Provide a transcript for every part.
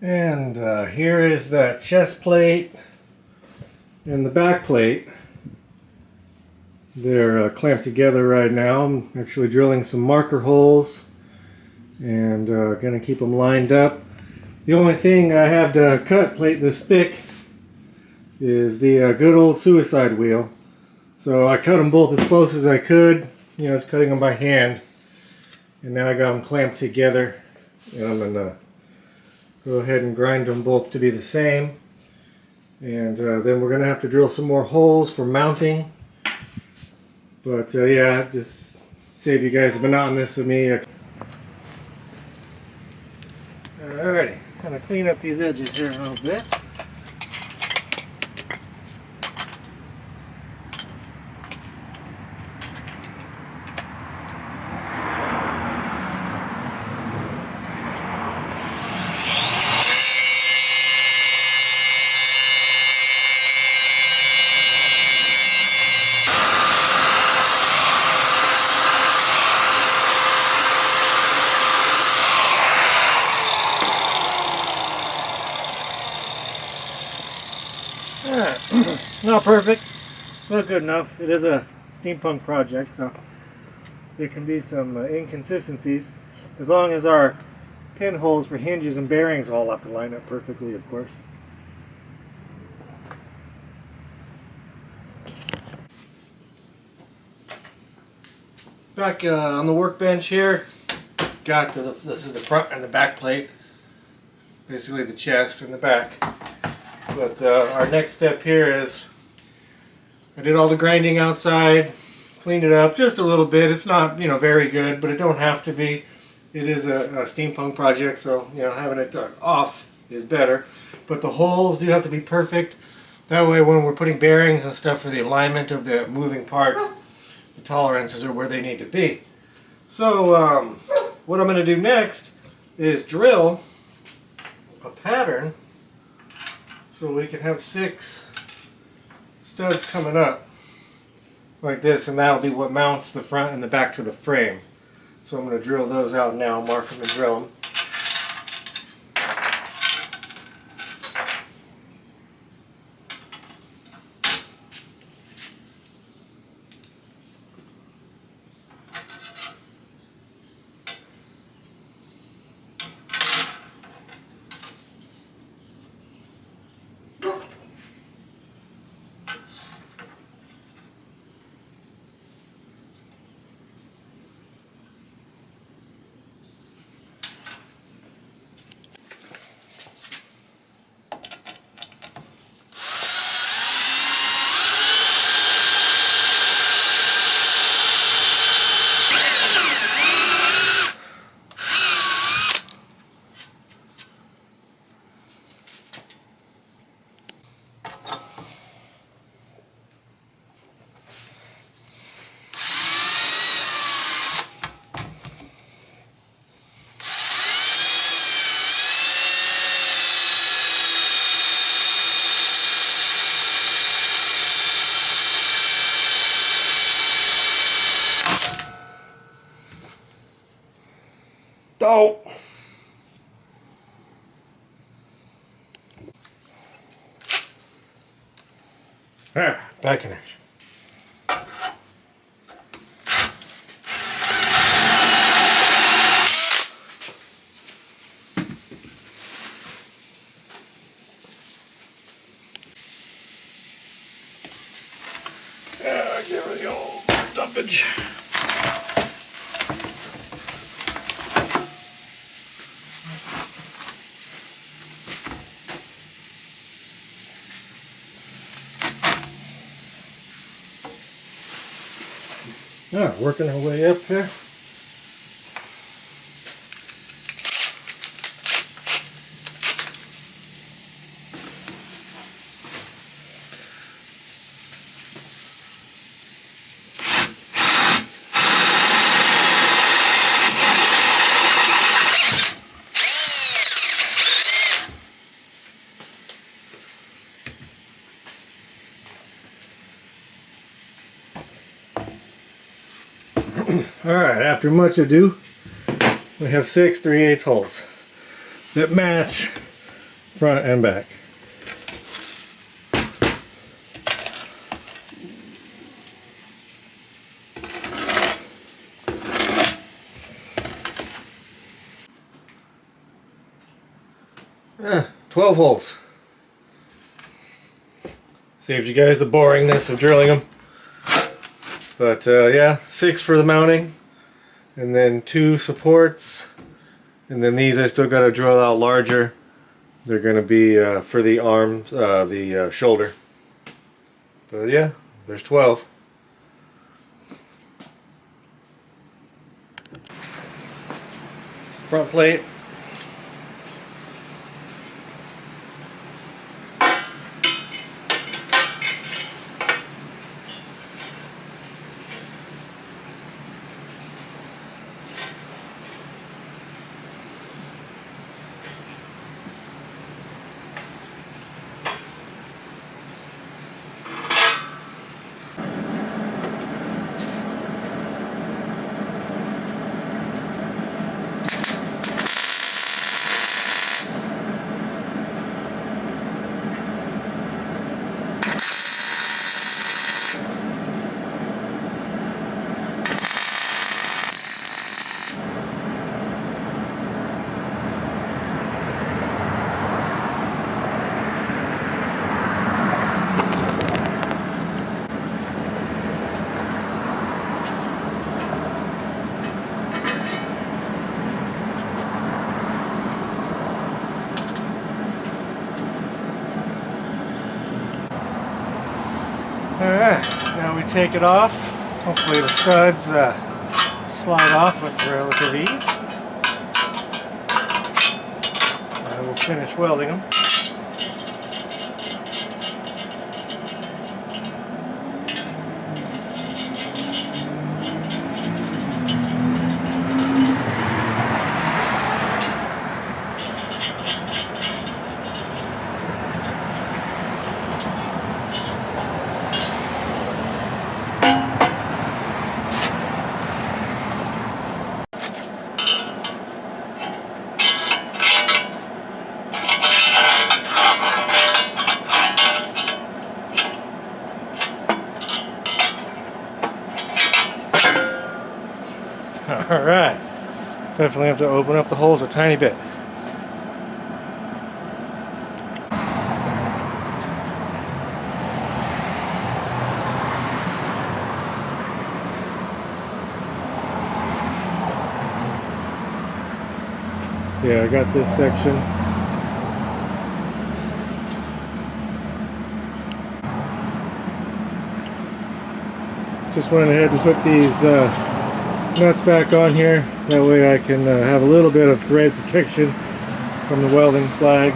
And here is the chest plate and the back plate. They're clamped together right now. I'm actually drilling some marker holes and gonna keep them lined up. The only thing I have to cut plate this thick is the good old suicide wheel. So I cut them both as close as I could, you know, just cutting them by hand. And now I got them clamped together, and I'm gonna go ahead and grind them both to be the same. And then we're gonna have to drill some more holes for mounting. But yeah, just save you guys the monotonous of me. Alrighty, kind of clean up these edges here a little bit. Not perfect, but good enough. It is a steampunk project, so there can be some inconsistencies, as long as our pinholes for hinges and bearings all have to line up perfectly, of course. Back on the workbench here, got to this is the front and the back plate, basically the chest and the back. But our next step here is, I did all the grinding outside, cleaned it up just a little bit. It's not, you know, very good, but it don't have to be. It is a steampunk project, so, you know, having it off is better. But the holes do have to be perfect. That way when we're putting bearings and stuff for the alignment of the moving parts, the tolerances are where they need to be. So what I'm going to do next is drill a pattern so we can have 6 studs coming up like this, and that'll be what mounts the front and the back to the frame. So I'm going to drill those out now, mark them and drill them. Oh! Back in action. Give her the old dumpage. Working our way up here. Alright, after much ado, we have 6 3/8 holes that match front and back. Ah, 12 holes. Saved you guys the boringness of drilling them. But yeah, 6 for the mounting, and then 2 supports, and then these I still got to drill out larger. They're going to be for the arms, the shoulder. But yeah, there's 12. Front plate. Alright, now we take it off. Hopefully the studs slide off with relative ease. And we'll finish welding them. Alright, definitely have to open up the holes a tiny bit. Yeah, I got this section. Just went ahead and put these nuts back on here. That way I can have a little bit of thread protection from the welding slag.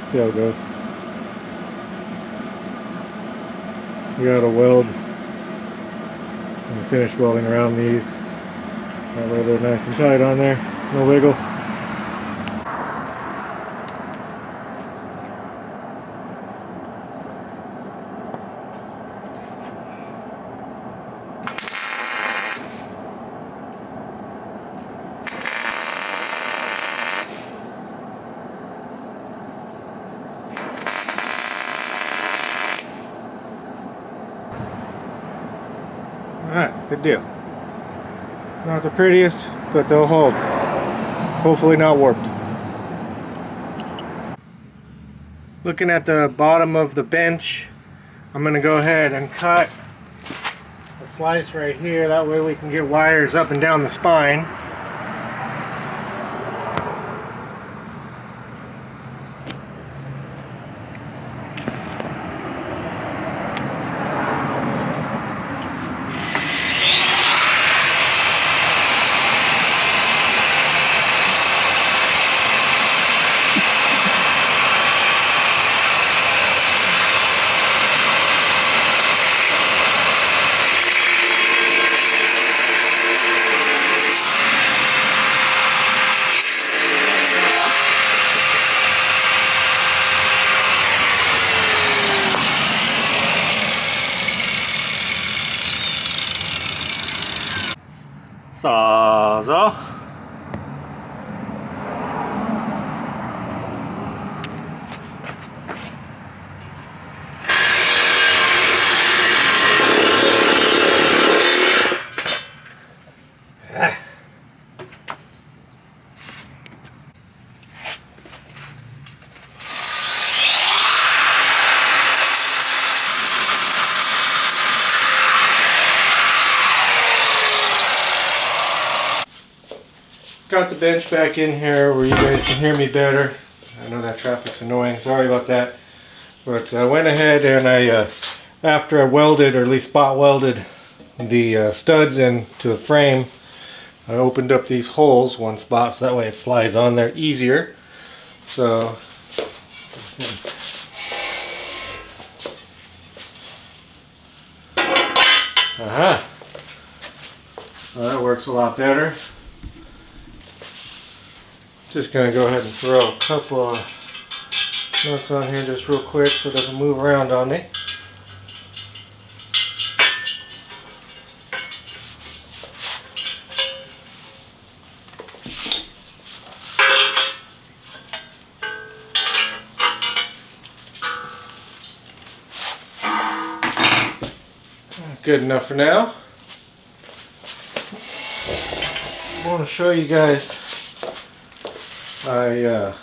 See how it goes. We gotta weld and finish welding around these. That way they're nice and tight on there. No wiggle. Alright, good deal. Not the prettiest, but they'll hold. Hopefully not warped. Looking at the bottom of the bench, I'm going to go ahead and cut a slice right here. That way we can get wires up and down the spine. Sawzall. got the bench back in here where you guys can hear me better. I know that traffic's annoying, sorry about that. But I went ahead and after I welded, or at least spot welded the studs into the frame, I opened up these holes one spot so that way it slides on there easier. So aha, well, that works a lot better. Just gonna go ahead and throw a couple of nuts on here just real quick so it doesn't move around on me. Good enough for now. I want to show you guys, I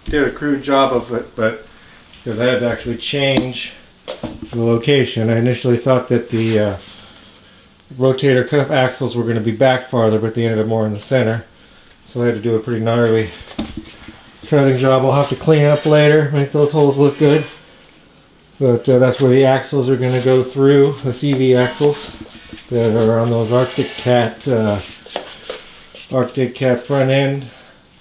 did a crude job of it, but it's because I had to actually change the location. I initially thought that the rotator cuff axles were going to be back farther, but they ended up more in the center. So I had to do a pretty gnarly threading job. I'll have to clean up later, make those holes look good. But that's where the axles are going to go through, the CV axles that are on those Arctic Cat front end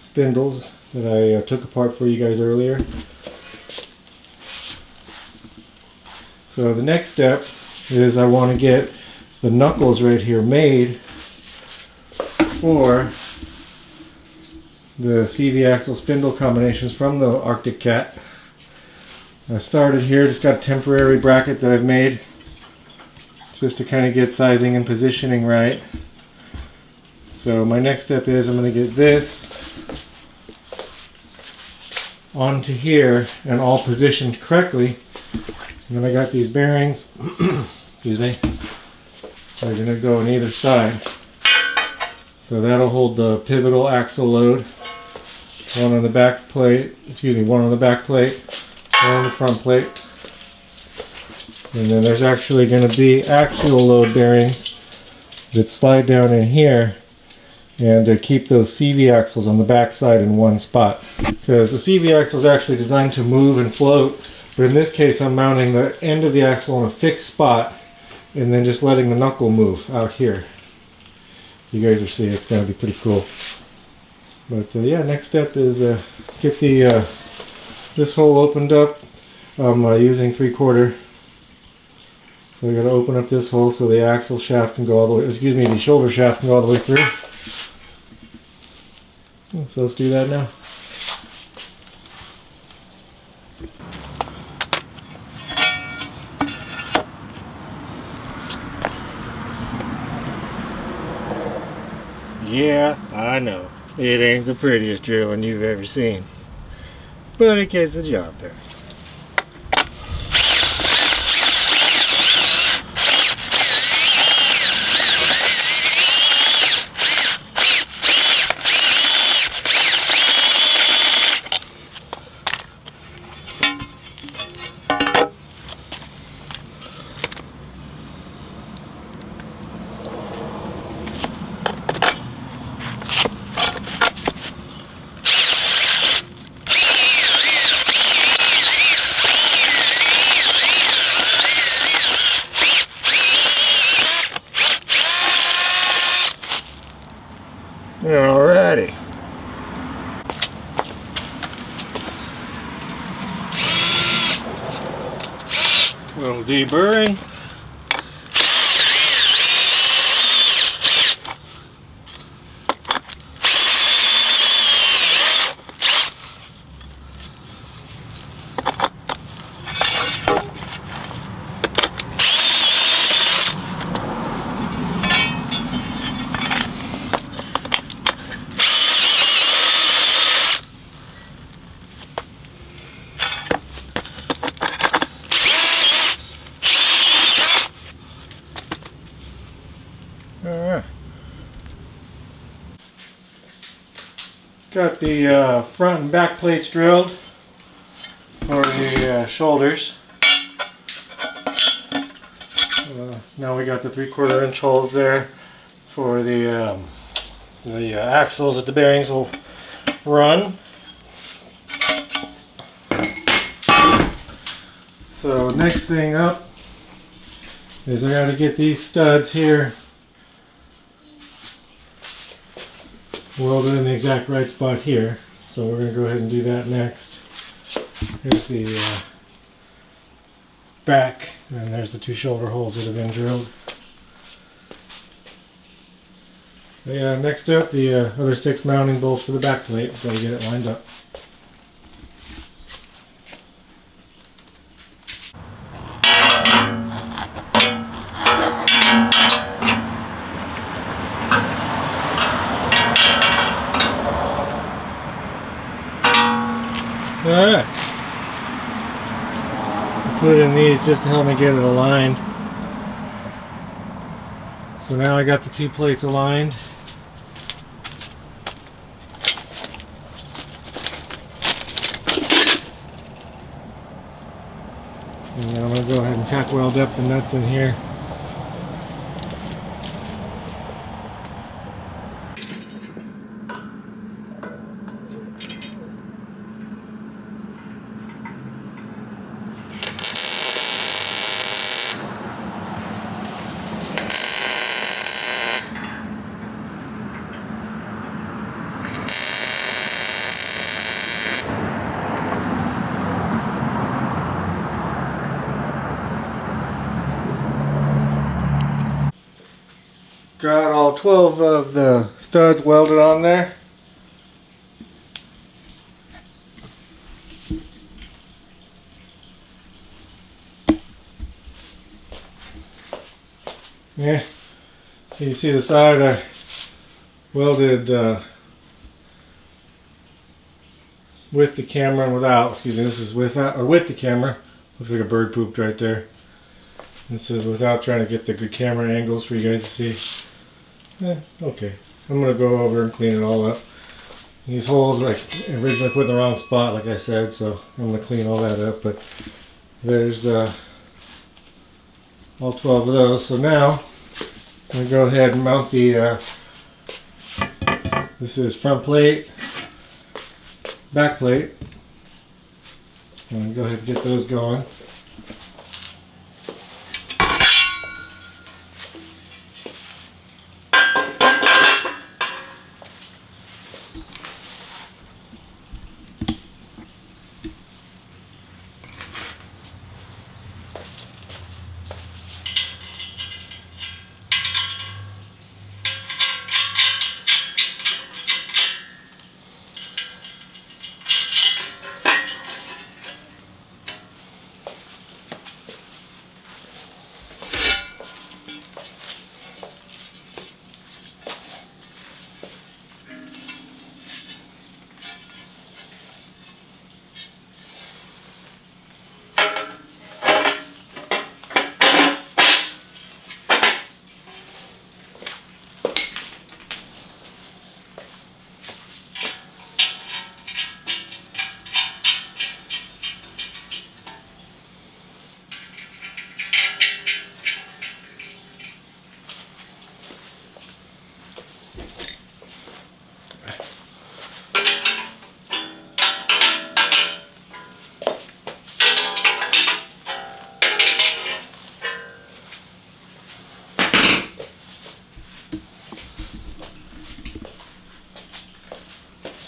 spindles that I took apart for you guys earlier. So the next step is I want to get the knuckles right here made for the CV axle spindle combinations from the Arctic Cat. I started here, just got a temporary bracket that I've made just to kind of get sizing and positioning right. So my next step is I'm going to get this onto here and all positioned correctly. And then I got these bearings, excuse me, they're going to go on either side. So that'll hold the pivotal axle load, one on the back plate, one on the back plate, on the front plate, and then there's actually going to be axial load bearings that slide down in here and to keep those CV axles on the back side in one spot, because the CV axle is actually designed to move and float, but in this case I'm mounting the end of the axle on a fixed spot and then just letting the knuckle move out here. You guys will see it's going to be pretty cool. But yeah, next step is get the this hole opened up. I'm using 3/4. So I got to open up this hole so the axle shaft can go all the way, the shoulder shaft can go all the way through. So let's do that now. Yeah, I know. It ain't the prettiest drilling you've ever seen, but it gets the job done. Alrighty. A little deburring. Alright. Got the front and back plates drilled for the shoulders. Now we got the 3/4 inch holes there for the the axles that the bearings will run. So next thing up is I got to get these studs here welded in the exact right spot here. So we're going to go ahead and do that next. Here's the back, and there's the two shoulder holes that have been drilled. Next up, the other 6 mounting bolts for the back plate. So we get it lined up. Alright. Put in these just to help me get it aligned. So now I got the 2 plates aligned. And then I'm going to go ahead and tack weld up the nuts in here. Got all 12 of the studs welded on there. Yeah, you see the side I welded with the camera and without. Excuse me, this is without, or with the camera. Looks like a bird pooped right there. This is without, trying to get the good camera angles for you guys to see. Okay, I'm going to go over and clean it all up. These holes, like, originally put in the wrong spot, like I said, so I'm going to clean all that up. But there's all 12 of those. So now I'm going to go ahead and mount the this is front plate, back plate. I'm going to go ahead and get those going.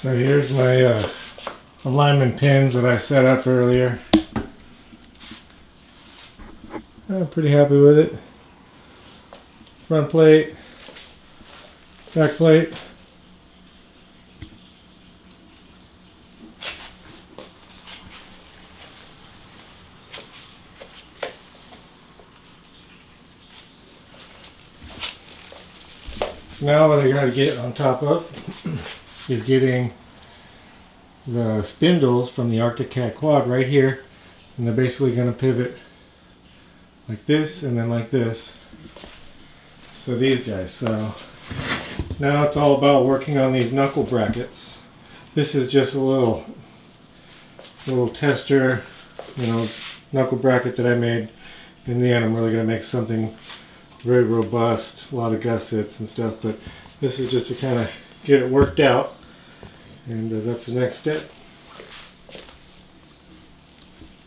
So here's my alignment pins that I set up earlier. I'm pretty happy with it. Front plate, back plate. So now what I got to get on top of is getting the spindles from the Arctic Cat quad right here, and they're basically going to pivot like this and then like this. So these guys. So now it's all about working on these knuckle brackets. This is just a little tester, knuckle bracket that I made. In the end, I'm really going to make something very robust, a lot of gussets and stuff, but this is just to kind of get it worked out, and that's the next step.